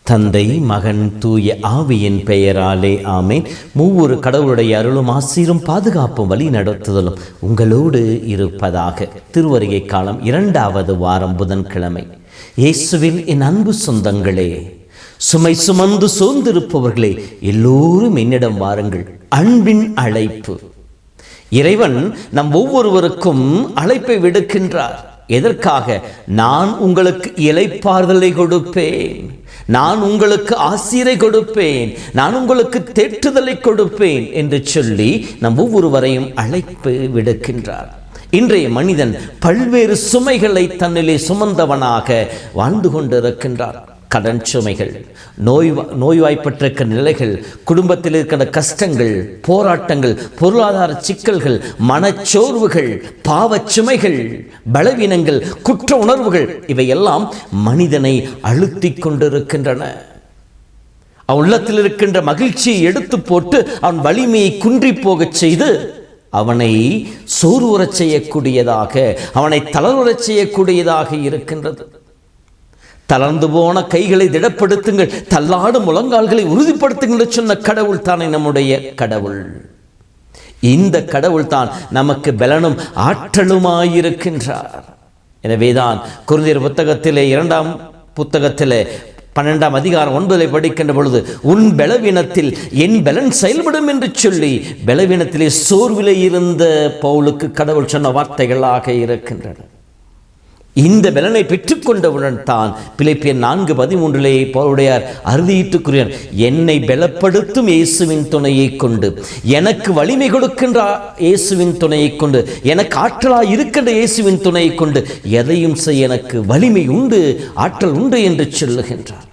தந்தை, மகன், தூய ஆவியின் பெயராலே ஆமேன். மூவொரு கடவுளுடைய அருளும் ஆசீரும் பாதுகாப்பும் வழி நடத்துதலும் உங்களோடு இருப்பதாக. திருவருகை காலம் 2வது வாரம் புதன்கிழமை. இயேசுவில் என் அன்பு சொந்தங்களே, சுமை சுமந்து சோர்ந்திருப்பவர்களே, எல்லோரும் என்னிடம் வாருங்கள். அன்பின் அழைப்பு. இறைவன் நம் ஒவ்வொருவருக்கும் அழைப்பை விடுக்கின்றார். எதற்காக? நான் உங்களுக்கு இளைப்பாறுதலை கொடுப்பேன், நான் உங்களுக்கு ஆசீரை கொடுப்பேன், நான் உங்களுக்கு தேற்றுதலை கொடுப்பேன் என்று சொல்லி நம் ஒவ்வொருவரையும் அழைப்பு விடுக்கின்றார். இன்றைய மனிதன் பல்வேறு சுமைகளை தன்னிலே சுமந்தவனாக வாழ்ந்து கொண்டிருக்கின்றார். கடன் சுமைகள், நோய்வாய்ப்பட்டிருக்கிற நிலைகள், குடும்பத்தில் இருக்கிற கஷ்டங்கள், போராட்டங்கள், பொருளாதார சிக்கல்கள், மனச்சோர்வுகள், பாவச் சுமைகள், பலவீனங்கள், குற்ற உணர்வுகள், இவையெல்லாம் மனிதனை அழுத்தி கொண்டிருக்கின்றன. அவன் உள்ளத்தில் இருக்கின்ற மகிழ்ச்சியை எடுத்து போட்டு அவன் வலிமையை குன்றி போகச் செய்து அவனை சோர்வுறச் செய்யக்கூடியதாக, அவனை தளர்வுறச் செய்யக்கூடியதாக இருக்கின்றது. தளர்ந்து போன கைகளை திடப்படுத்துங்கள், தள்ளாடும் முழங்கால்களை உறுதிப்படுத்துங்கள் சொன்ன கடவுள் தானே நம்முடைய கடவுள். இந்த கடவுள் தான் நமக்கு பலனும் ஆற்றலுமாயிருக்கின்றார். எனவேதான் கொரிந்தியர் புத்தகத்திலே 2ஆம் புத்தகத்திலே 12ஆம் அதிகாரம் 9 படிக்கின்ற பொழுது, உன் பலவீனத்தில் என் பலன் செயல்படும் என்று சொல்லி பலவீனத்திலே சோர்விலே இருந்த பவுலுக்கு கடவுள் சொன்ன வார்த்தைகளாக இருக்கின்றன. இந்த பலனை பெற்றுக்கொண்டவுடன் தான் பிலிப்பியர் 4:13 பவுலுடையார் அறுதியிட்டுக்குரியர், என்னை பலப்படுத்தும் இயேசுவின் துணையை கொண்டு, எனக்கு வலிமை கொடுக்கின்ற இயேசுவின் துணையை கொண்டு, எனக்கு ஆற்றலாய் இருக்கின்ற இயேசுவின் துணையை கொண்டு எதையும் செய்ய எனக்கு வலிமை உண்டு, ஆற்றல் உண்டு என்று சொல்லுகின்றார்.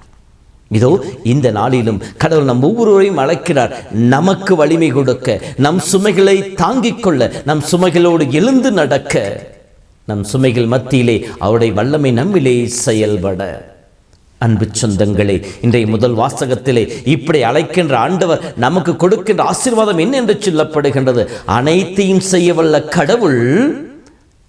இதோ இந்த நாளிலும் கடவுள் நம் ஒவ்வொருவரையும் அழைக்கிறார், நமக்கு வலிமை கொடுக்க, நம் சுமைகளை தாங்கிக் கொள்ள, நம் சுமைகளோடு எழுந்து நடக்க, நம் சுமைகள் மத்தியிலே அவருடைய வல்லமை நம்மிலே செயல்பட. அன்பு சொந்தங்களே, இன்றைய முதல் வாசகத்திலே இப்படி அழைக்கின்ற ஆண்டவர் நமக்கு கொடுக்கின்ற ஆசீர்வாதம் என்ன என்று சொல்லப்படுகின்றது? அனைத்தையும் செய்யவல்ல கடவுள்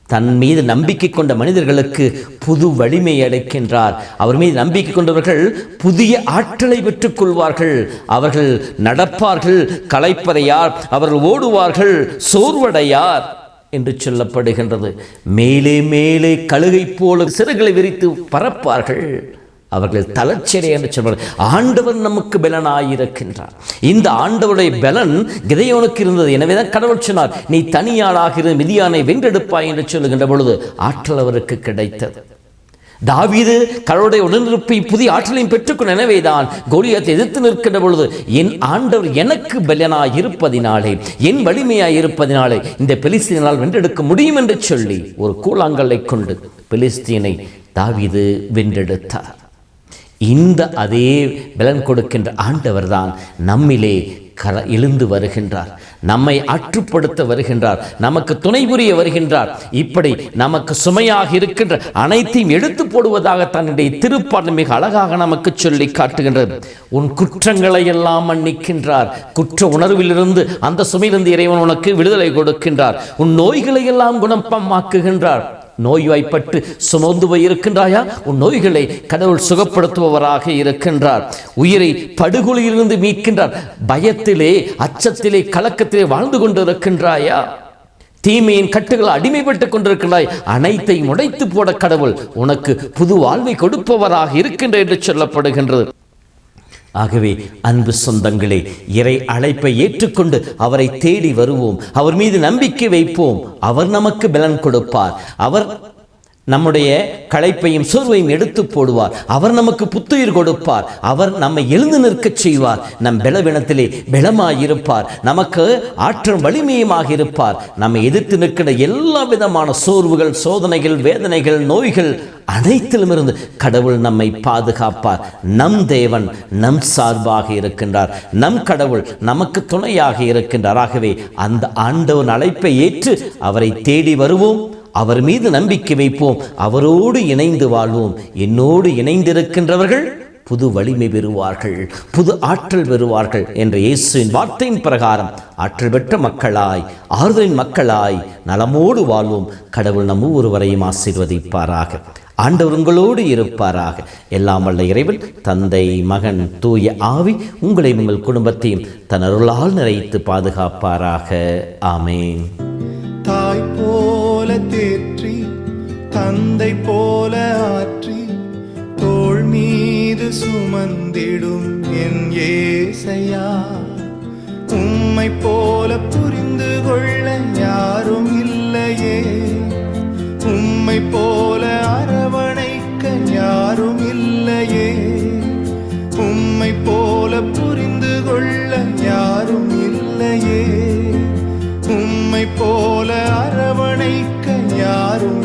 தன் மீது நம்பிக்கை கொண்ட மனிதர்களுக்கு புது வலிமை அளிக்கின்றார். அவர் மீது நம்பிக்கை கொண்டவர்கள் புதிய ஆற்றலை பெற்றுக் கொள்வார்கள். அவர்கள் நடப்பார்கள், களைப்படையார், அவர்கள் ஓடுவார்கள், சோர்வடையார் என்று சொல்லப்படுகின்றது. மேலே மேலே கழுகை போல சிறகுகளை விரித்து பறப்பார்கள், அவர்கள் தளர்ச்சியடைய என்று சொல்வார்கள். ஆண்டவர் நமக்கு பலனாயிருக்கின்றார். இந்த ஆண்டவருடைய பலன் கிதெயோனுக்கு இருந்தது. எனவேதான் கடவுள் சொன்னார், நீ தனியாளாக மிதியானை வென்றெடுப்பாய் என்று சொல்லுகின்ற பொழுது ஆற்றல் அவருக்கு கிடைத்தது. தாவீது கடவுளுடைய உடனிருப்பை புதிய ஆற்றலையும் பெற்றுக்கொண்ட. எனவேதான் கோலியாத்தை எதிர்த்து நிற்கின்ற பொழுது, என் ஆண்டவர் எனக்கு பலனாய் இருப்பதினாலே, என் வலிமையாய் இருப்பதினாலே இந்த பெலிஸ்தீனால் வென்றெடுக்க முடியும் என்று சொல்லி ஒரு கூழாங்கல்லை கொண்டு பெலிஸ்தீனை தாவீது வென்றெடுத்தார். இந்த அதே பலன் கொடுக்கின்ற ஆண்டவர் தான் நம்மிலே எழுந்து வருகின்றார், நம்மை ஆற்றுப்படுத்த வருகின்றார், நமக்கு துணை புரிய வருகின்றார். இப்படி நமக்கு சுமையாக இருக்கின்ற அனைத்தையும் எடுத்து போடுவதாக தன்னுடைய திருப்பாடல் மிக அழகாக நமக்கு சொல்லி காட்டுகின்றது. உன் குற்றங்களை எல்லாம் மன்னிக்கின்றார். குற்ற உணர்விலிருந்து, அந்த சுமையிலிருந்து இறைவன் உனக்கு விடுதலை கொடுக்கின்றார். உன் நோய்களை எல்லாம் குணமாக்குகின்றார். நோய்வாய்ப்பட்டு சுமந்து போய் இருக்கின்றாயா? உன் நோய்களை கடவுள் சுகப்படுத்துபவராக இருக்கின்றார். உயிரை படுகொலையிலிருந்து மீட்கின்றார். பயத்திலே, அச்சத்திலே, கலக்கத்திலே வாழ்ந்து கொண்டிருக்கின்றாயா? தீமையின் கட்டுகள் அடிமைப்பட்டுக் கொண்டிருக்கின்றாய். அனைத்தையும் உடைத்து போட கடவுள் உனக்கு புது வாழ்வை கொடுப்பவராக இருக்கின்ற என்று சொல்லப்படுகின்றது. ஆகவே அன்பு சொந்தங்களே, இறை அழைப்பை ஏற்றுக்கொண்டு அவரை தேடி வருவோம், அவர் மீது நம்பிக்கை வைப்போம். அவர் நமக்கு பலன் கொடுப்பார். அவர் நம்முடைய களைப்பையும் சோர்வையும் எடுத்து போடுவார். அவர் நமக்கு புத்துயிர் கொடுப்பார். அவர் நம்மை எழுந்து நிற்கச் செய்வார். நம் பலவீனத்திலே பலமாயிருப்பார். நமக்கு ஆற்றல் வலிமையுமாக இருப்பார். நம்மை எதிர்த்து நிற்கிற எல்லா விதமான சோர்வுகள், சோதனைகள், வேதனைகள், நோய்கள் அனைத்திலுமிருந்து கடவுள் நம்மை பாதுகாப்பார். நம் தேவன் நம் சார்பாக இருக்கின்றார். நம் கடவுள் நமக்கு துணையாக இருக்கின்றார். ஆகவே அந்த ஆண்டவன் அழைப்பை ஏற்று அவரை தேடி வருவோம். அவர் மீது நம்பிக்கை வைப்போம். அவரோடு இணைந்து வாழ்வோம். என்னோடு இணைந்திருக்கின்றவர்கள் புது வலிமை பெறுவார்கள், புது ஆற்றல் பெறுவார்கள் என்ற இயேசுவின் வார்த்தையின் பிரகாரம் ஆற்றல் பெற்ற மக்களாய், ஆறுதலின் மக்களாய் நலமோடு வாழ்வோம். கடவுள் நம் ஒவ்வொருவரையும் ஆசீர்வதிப்பாராக. ஆண்டவர் உங்களோடு இருப்பாராக. எல்லாம் வல்ல இறைவன் தந்தை, மகன், தூய ஆவி உங்களையும் உங்கள் குடும்பத்தையும் தன் அருளால் நிறைத்து பாதுகாப்பாராக. ஆமேன். தாய் போல தேற்றி, தந்தை போல ஆற்றி, தோள் மீது சுமந்திடும் என் ஏசையா, உம்மை போல புரிந்து கொள்ள யாரும் இல்லையே, உம்மை போல அரவணைக்க யாரும் இல்லையே, உம்மை போல புரிந்து கொள்ள யாரும் இல்லையே, உம்மை போல அரவணைக்க யாரும்